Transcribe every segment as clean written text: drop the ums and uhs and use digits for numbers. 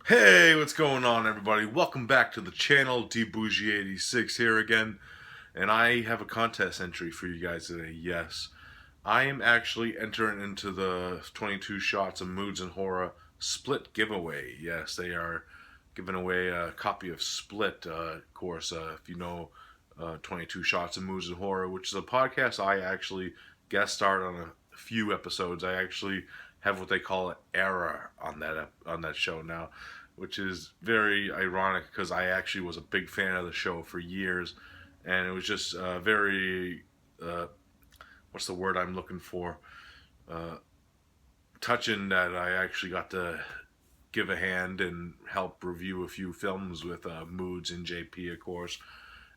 Hey, what's going on, everybody? Welcome back to the channel. DBougie86 here again, and I have a contest entry for you guys today. Yes, I am actually entering into the 22 shots of Moods and Horror Split giveaway. Yes, they are giving away a copy of Split. Of course, if you know 22 shots of Moods and Horror, which is a podcast I actually guest starred on a few episodes. I actually have what they call an era on that show now, which is very ironic because I actually was a big fan of the show for years, and it was just very what's the word I'm looking for? Uh, Touching that I actually got to give a hand and help review a few films with Moodz and JP, of course.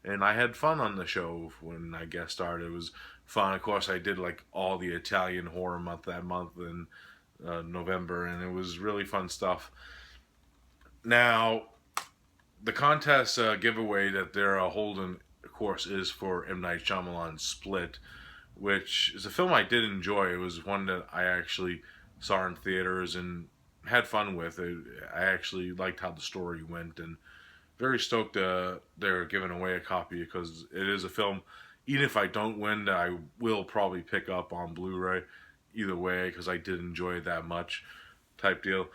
And I had fun on the show when I guest starred. It was fun. Of course, I did like all the Italian horror month that month in November, and it was really fun stuff. Now, the contest giveaway that they're holding, of course, is for M. Night Shyamalan's Split, which is a film I did enjoy. It was one that I actually saw in theaters and had fun with. I actually liked how the story went, and very stoked they're giving away a copy because it is a film. Even if I don't win, I will probably pick up on Blu-ray either way because I did enjoy it that much, type deal.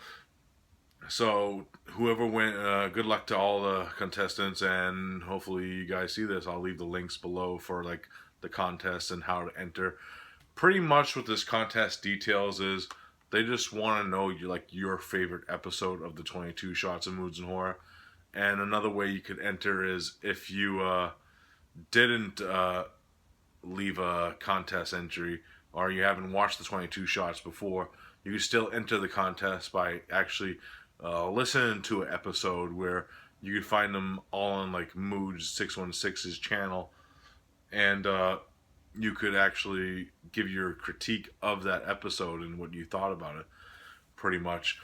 So whoever win, good luck to all the contestants, and hopefully you guys see this. I'll leave the links below for like the contest and how to enter. Pretty much what this contest details is they just want to know your favorite episode of the 22 shots of Moods and Horror. And another way you could enter is if you didn't leave a contest entry or you haven't watched the 22 shots before, you can still enter the contest by actually listening to an episode where you can find them all on like Moodz 616's channel, and you could actually give your critique of that episode and what you thought about it, pretty much.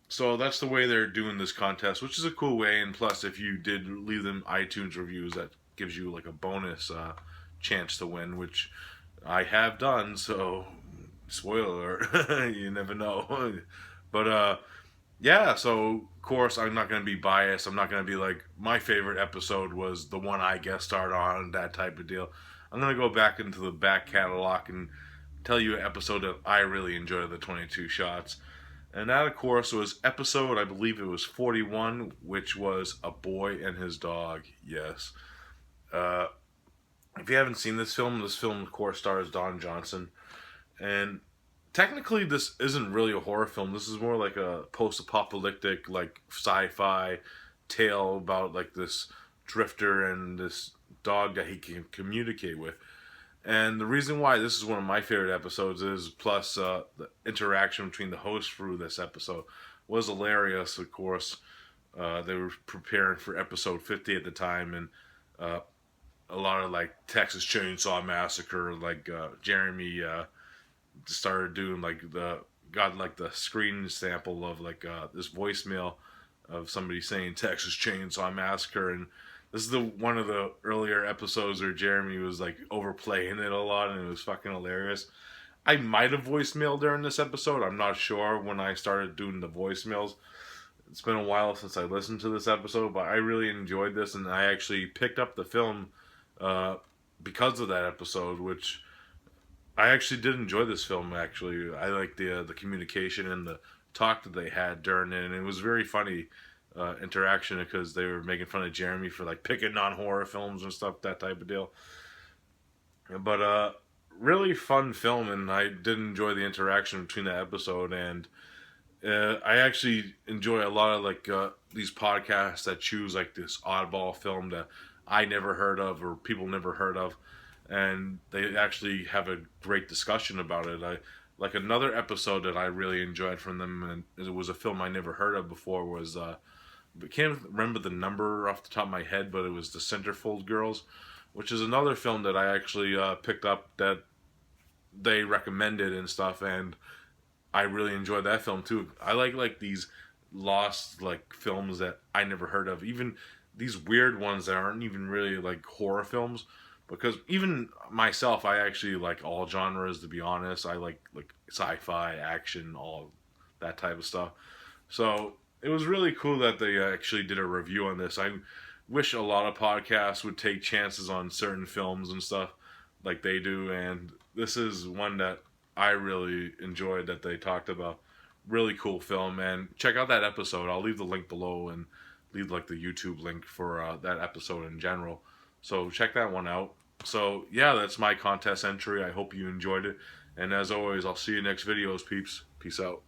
So that's the way they're doing this contest, which is a cool way. And plus, if you did leave them iTunes reviews, that gives you like a bonus chance to win, which I have done. So, spoiler alert, you never know. But yeah. So of course, I'm not going to be biased. I'm not going to be like my favorite episode was the one I guest starred on, that type of deal. I'm going to go back into the back catalog and tell you an episode that I really enjoyed of the 22 shots. And that, of course, was episode, I believe it was 41, which was A Boy and His Dog. Yes. Uh, if you haven't seen this film, of course, stars Don Johnson. And technically, this isn't really a horror film. This is more like a post-apocalyptic, like, sci-fi tale about, like, this drifter and this dog that he can communicate with. And the reason why this is one of my favorite episodes is, plus the interaction between the hosts through this episode was hilarious. Of course, they were preparing for episode 50 at the time, and a lot of like Texas Chainsaw Massacre, like Jeremy started doing like got like the screen sample of like this voicemail of somebody saying Texas Chainsaw Massacre, and this is the one of the earlier episodes where Jeremy was like overplaying it a lot, and it was fucking hilarious. I might have voicemailed during this episode. I'm not sure when I started doing the voicemails. It's been a while since I listened to this episode, but I really enjoyed this, and I actually picked up the film uh, because of that episode, which I actually did enjoy this film. Actually, I like the communication and the talk that they had during it, and it was very funny interaction because they were making fun of Jeremy for like picking on horror films and stuff, that type of deal. But really fun film, and I did enjoy the interaction between the episode. And I actually enjoy a lot of like these podcasts that choose like this oddball film that I never heard of or people never heard of, and they actually have a great discussion about it. I like another episode that I really enjoyed from them, and it was a film I never heard of before. Was I can't remember the number off the top of my head, but it was The Centerfold Girls, which is another film that I actually picked up that they recommended and stuff, and I really enjoyed that film too. I like these lost like films that I never heard of, even these weird ones that aren't even really like horror films. Because even myself, I actually like all genres. To be honest, I like sci-fi, action, all that type of stuff. So it was really cool that they actually did a review on this. I wish a lot of podcasts would take chances on certain films and stuff like they do, and this is one that I really enjoyed that they talked about. Really cool film, and check out that episode. I'll leave the link below and leave like the YouTube link for that episode in general. So check that one out. So yeah, that's my contest entry. I hope you enjoyed it, and as always, I'll see you next videos, peeps. Peace out.